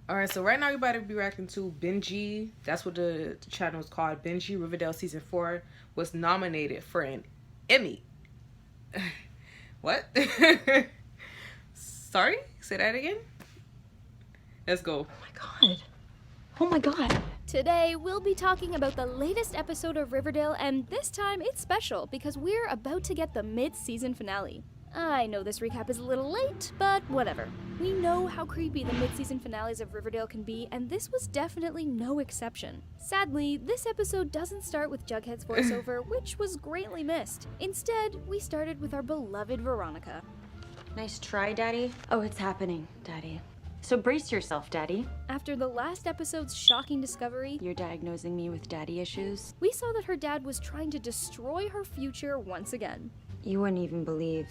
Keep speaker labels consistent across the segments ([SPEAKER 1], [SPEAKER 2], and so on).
[SPEAKER 1] Alright, so right now you about to be reacting to Benji. That's what the channel is called. Benji Riverdale Season 4 was nominated for an Emmy. What? Sorry? Say that again? Let's go.
[SPEAKER 2] Oh my god. Oh my god.
[SPEAKER 3] Today, we'll be talking about the latest episode of Riverdale, and this time it's special because we're about to get the mid-season finale. I know this recap is a little late, but whatever. We know how creepy the mid-season finales of Riverdale can be, and this was definitely no exception. Sadly, this episode doesn't start with Jughead's voiceover, which was greatly missed. Instead, we started with our beloved Veronica.
[SPEAKER 2] Nice try, Daddy. Oh, it's happening, Daddy. So brace yourself, Daddy.
[SPEAKER 3] After the last episode's shocking discovery,
[SPEAKER 2] You're diagnosing me with daddy issues.
[SPEAKER 3] we saw that her dad was trying to destroy her future once again.
[SPEAKER 2] You wouldn't even believe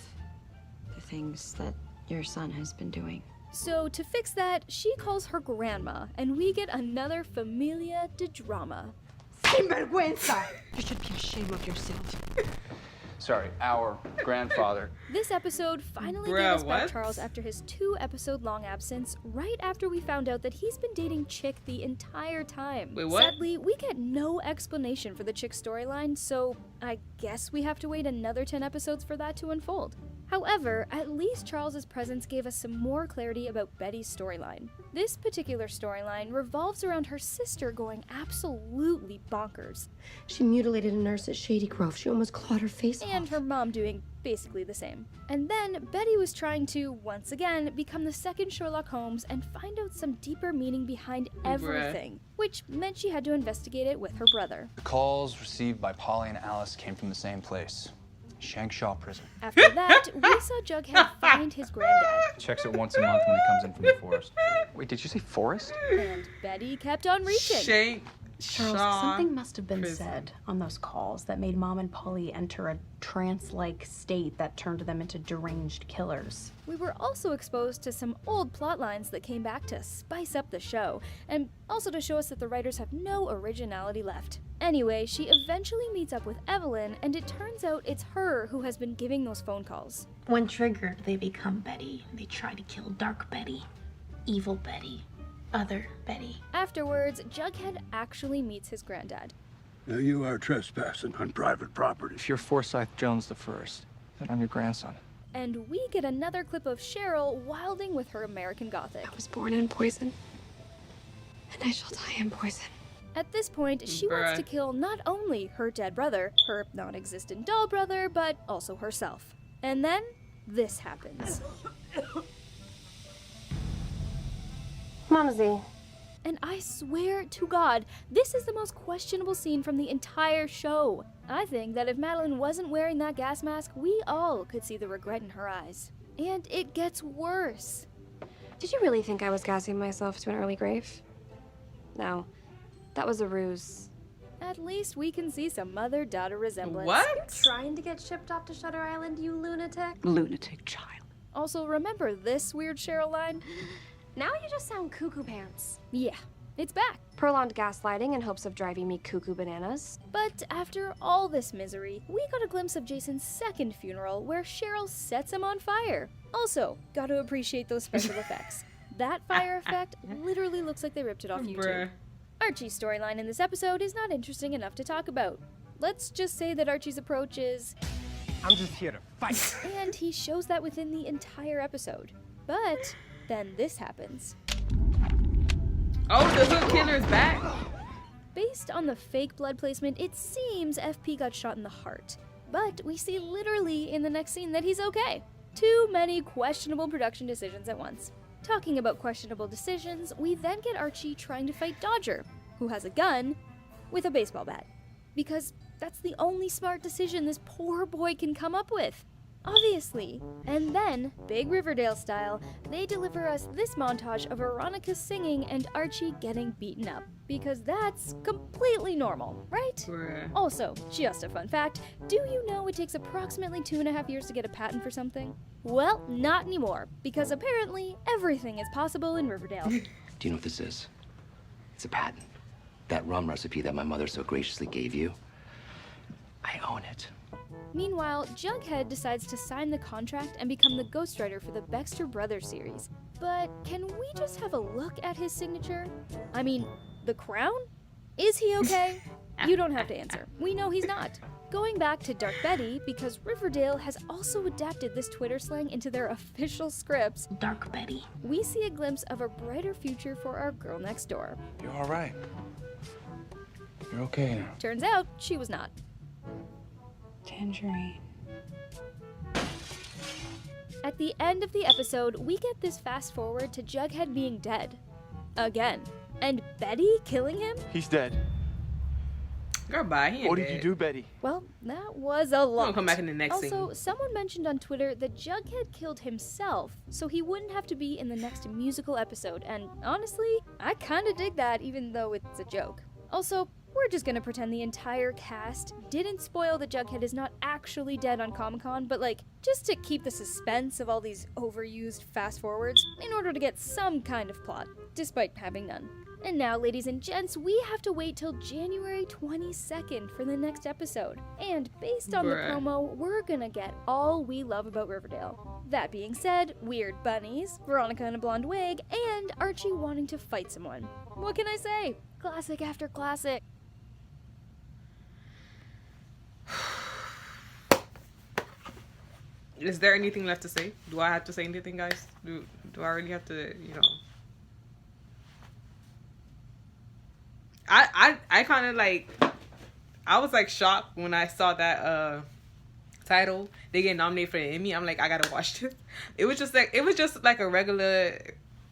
[SPEAKER 2] the things that your son has been doing.
[SPEAKER 3] So to fix that, she calls her grandma, and we get another familia de drama.
[SPEAKER 4] Sinvergüenza! You should be ashamed of yourself.
[SPEAKER 5] Sorry, our grandfather.
[SPEAKER 3] This episode finally gave us back Charles after his 2-episode-long absence, right after we found out that he's been dating Chick the entire time.
[SPEAKER 1] Wait, what?
[SPEAKER 3] Sadly, we get no explanation for the Chick storyline, so I guess we have to wait another 10 episodes for that to unfold. However, at least Charles's presence gave us some more clarity about Betty's storyline. This particular storyline revolves around her sister going absolutely bonkers,
[SPEAKER 4] She mutilated a nurse at Shady Grove. She almost clawed her face
[SPEAKER 3] and
[SPEAKER 4] off.
[SPEAKER 3] her mom doing basically the same. And then Betty was trying to, once again, become the second Sherlock Holmes and find out some deeper meaning behind everything, which meant she had to investigate it with her brother.
[SPEAKER 5] The calls received by Polly and Alice came from the same place, Shankshaw Prison.
[SPEAKER 3] After that, we saw Jughead find his granddad,
[SPEAKER 5] Checks it once a month when he comes in from the forest. Wait, did you say forest?
[SPEAKER 3] and Betty kept on reaching.
[SPEAKER 1] Shank.
[SPEAKER 6] Charles,
[SPEAKER 1] Shaw
[SPEAKER 6] something must have been
[SPEAKER 1] prison.
[SPEAKER 6] said on those calls that made Mom and Polly enter a trance-like state that turned them into deranged killers.
[SPEAKER 3] We were also exposed to some old plot lines that came back to spice up the show, and also to show us that the writers have no originality left. Anyway, she eventually meets up with Evelyn, and it turns out it's her who has been giving those phone calls.
[SPEAKER 7] When triggered, they become Betty. They try to kill Dark Betty, Evil Betty, Other Betty.
[SPEAKER 3] Afterwards, Jughead actually meets his granddad.
[SPEAKER 8] Now you are trespassing on private property.
[SPEAKER 5] If you're Forsyth Jones the First, then I'm your grandson.
[SPEAKER 3] And we get another clip of Cheryl wilding with her American Gothic.
[SPEAKER 4] I was born in poison, and I shall die in poison.
[SPEAKER 3] At this point, she wants to kill not only her dead brother, her non-existent doll brother, but also herself. And then, this happens.
[SPEAKER 4] Mumsy.
[SPEAKER 3] And I swear to God, this is the most questionable scene from the entire show. I think that if Madeline wasn't wearing that gas mask, we all could see the regret in her eyes. And it gets worse.
[SPEAKER 4] Did you really think I was gassing myself to an early grave? No, that was a ruse.
[SPEAKER 3] At least we can see some mother-daughter resemblance.
[SPEAKER 1] What?
[SPEAKER 4] Trying to get shipped off to Shutter Island, you lunatic?
[SPEAKER 8] Lunatic child.
[SPEAKER 3] Also, remember this weird Cheryl line?
[SPEAKER 4] Now you just sound cuckoo pants.
[SPEAKER 3] Yeah, it's back.
[SPEAKER 4] Prolonged gaslighting in hopes of driving me cuckoo bananas.
[SPEAKER 3] But after all this misery, we got a glimpse of Jason's second funeral where Cheryl sets him on fire. Also, gotta appreciate those special effects. That fire effect literally looks like they ripped it off YouTube.
[SPEAKER 1] Bruh.
[SPEAKER 3] Archie's storyline in this episode is not interesting enough to talk about. Let's just say that Archie's approach is,
[SPEAKER 9] I'm just here to fight.
[SPEAKER 3] and he shows that within the entire episode. But then this happens.
[SPEAKER 1] Oh, the Hood Killer is back.
[SPEAKER 3] Based on the fake blood placement, it seems FP got shot in the heart. But we see literally in the next scene that he's okay. Too many questionable production decisions at once. Talking about questionable decisions, we then get Archie trying to fight Dodger, who has a gun, with a baseball bat. Because that's the only smart decision this poor boy can come up with. Obviously. And then, big Riverdale style, they deliver us this montage of Veronica singing and Archie getting beaten up. Because that's completely normal, right?
[SPEAKER 1] Bruh.
[SPEAKER 3] Also, just a fun fact, do you know it takes approximately 2.5 years to get a patent for something? Well, not anymore, because apparently everything is possible in Riverdale.
[SPEAKER 10] Do you know what this is? It's a patent. That rum recipe that my mother so graciously gave you, I own it.
[SPEAKER 3] Meanwhile, Jughead decides to sign the contract and become the ghostwriter for the Baxter Brothers series. But can we just have a look at his signature? I mean, the crown? Is he okay? You don't have to answer. We know he's not. Going back to Dark Betty, because Riverdale has also adapted this Twitter slang into their official scripts.
[SPEAKER 7] Dark Betty.
[SPEAKER 3] We see a glimpse of a brighter future for our girl next door.
[SPEAKER 5] You're all right. You're okay now.
[SPEAKER 3] Turns out, she was not.
[SPEAKER 6] Tangerine.
[SPEAKER 3] At the end of the episode, we get this fast forward to Jughead being dead. Again. And Betty killing him?
[SPEAKER 9] He's dead.
[SPEAKER 1] Girl, bye. He ain't
[SPEAKER 9] What
[SPEAKER 1] dead.
[SPEAKER 9] did you do, Betty?
[SPEAKER 3] Well, that was a lot.
[SPEAKER 1] We'll come back in the next
[SPEAKER 3] Also,
[SPEAKER 1] scene.
[SPEAKER 3] someone mentioned on Twitter that Jughead killed himself, so he wouldn't have to be in the next musical episode, and honestly, I kinda dig that, even though it's a joke. Also, we're just gonna pretend the entire cast didn't spoil that Jughead is not actually dead on Comic-Con, but like, just to keep the suspense of all these overused fast-forwards, in order to get some kind of plot, despite having none. And now, ladies and gents, we have to wait till January 22nd for the next episode. And based on the promo, we're gonna get all we love about Riverdale. That being said, weird bunnies, Veronica in a blonde wig, and Archie wanting to fight someone. What can I say? Classic after classic.
[SPEAKER 1] Is there anything left to say? Do I have to say anything, guys? Do I really have to, you know? I kind of like, I was like shocked when I saw that title. They get nominated for an Emmy. I'm like, I gotta watch this. It was just like a regular.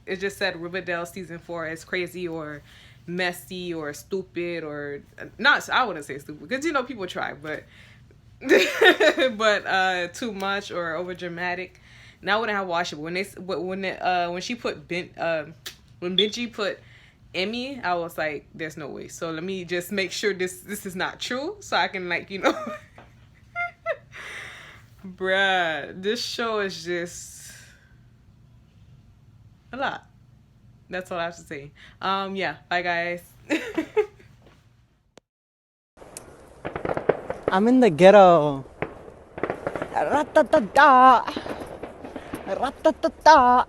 [SPEAKER 1] It just said Riverdale season 4 is crazy or messy or stupid or not. I wouldn't say stupid because you know people try, but but too much or over dramatic. And I wouldn't have watched it. But when she put when Benji put Emmy, I was like, there's no way. So let me just make sure this is not true so I can, like, you know. Bruh, this show is just a lot. That's all I have to say. Yeah, bye guys.
[SPEAKER 11] I'm in the ghetto. Ra-ta-ta-ta. Ra-ta-ta-ta.